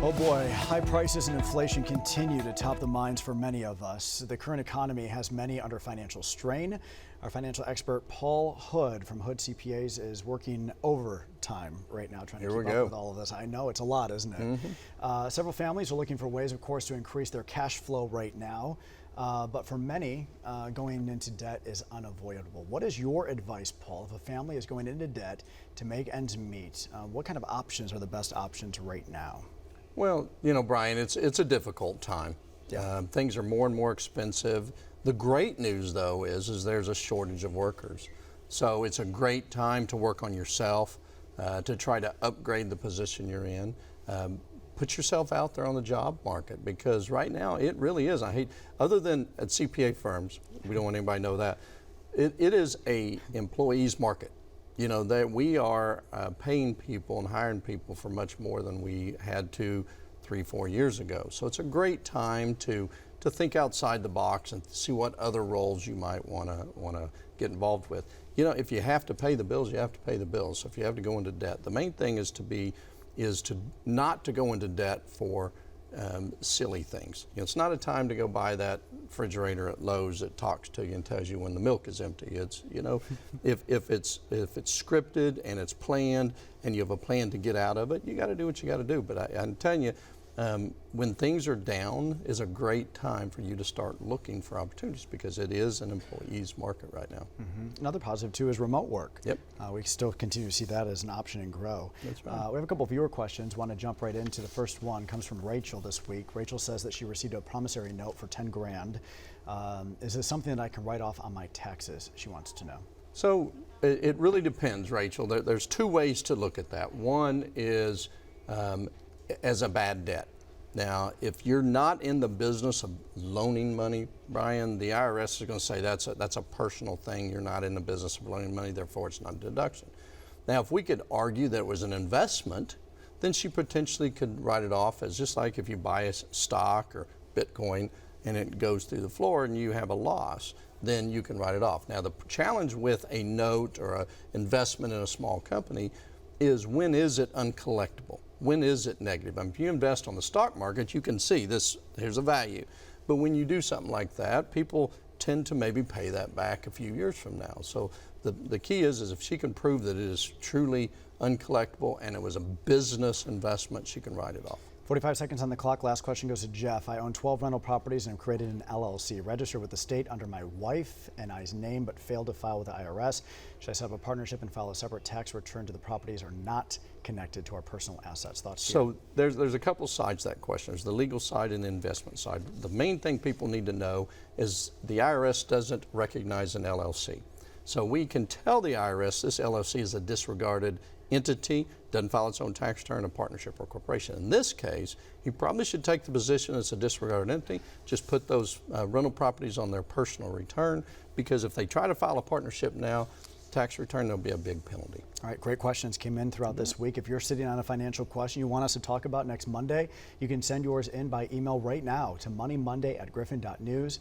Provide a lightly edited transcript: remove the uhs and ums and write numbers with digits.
Oh boy, high prices and inflation continue to top the minds for many of us. The current economy has many under financial strain. Our financial expert Paul Hood from Hood CPAs is working overtime right now trying to keep up with all of this. I know it's a lot, isn't it? Several families are looking for ways, of course, to increase their cash flow right now. But for many, going into debt is unavoidable. What is your advice, Paul, if a family is going into debt to make ends meet? What kind of options are the best options right now? Well, you know, Brian, it's a difficult time. Things are more and more expensive. The great news, though, is there's a shortage of workers. So it's a great time to work on yourself, to try to upgrade the position you're in. Put yourself out there on the job market, because right now it really is. Other than at CPA firms, we don't want anybody to know that, it is a employees market. You know, that we are paying people and hiring people for much more than we had to 3-4 years ago. So it's a great time to think outside the box and see what other roles you might want to get involved with. You know, if you have to pay the bills, you have to pay the bills. So if you have to go into debt, the main thing is to not to go into debt for silly things. You know, it's not a time to go buy that refrigerator at Lowe's that talks to you and tells you when the milk is empty. It's, you know, if it's scripted and it's planned and you have a plan to get out of it, you got to do what you got to do. But I'm telling you, when things are down is a great time for you to start looking for opportunities, because it is an employee's market right now. Another positive too is remote work. Yep. We still continue to see that as an option and grow. That's right. We have a couple of viewer questions. Want to jump right into the first one. Comes from Rachel this week. Rachel says that she received a promissory note for 10 grand. Is this something that I can write off on my taxes? She wants to know. So it really depends, Rachel. There's two ways to look at that. One is as a bad debt. Now, if you're not in the business of loaning money, Brian, the IRS is going to say that's a personal thing. You're not in the business of loaning money, therefore it's not a deduction. Now, if we could argue that it was an investment, then she potentially could write it off as just like if you buy a stock or Bitcoin and it goes through the floor and you have a loss, then you can write it off. Now, the challenge with a note or an investment in a small company is, when is it uncollectible? When is it negative? I mean, if you invest on the stock market, you can see this, here's a value. But when you do something like that, people tend to maybe pay that back a few years from now. So the key is if she can prove that it is truly uncollectible and it was a business investment, she can write it off. 45 seconds on the clock. Last question goes to Jeff. I own 12 rental properties and have created an LLC, registered with the state under my wife and I's name, but failed to file with the IRS. Should I set up a partnership and file a separate tax return to the properties are not connected to our personal assets? Thoughts? So there's a couple sides to that question. There's the legal side and the investment side. The main thing people need to know is the IRS doesn't recognize an LLC. So we can tell the IRS this LLC is a disregarded entity, doesn't file its own tax return, a partnership or corporation. In this case, you probably should take the position it's a disregarded entity, just put those rental properties on their personal return, because if they try to file a partnership now, tax return, there'll be a big penalty. All right, great questions came in throughout this week. If you're sitting on a financial question you want us to talk about next Monday, you can send yours in by email right now to moneymonday@griffin.news.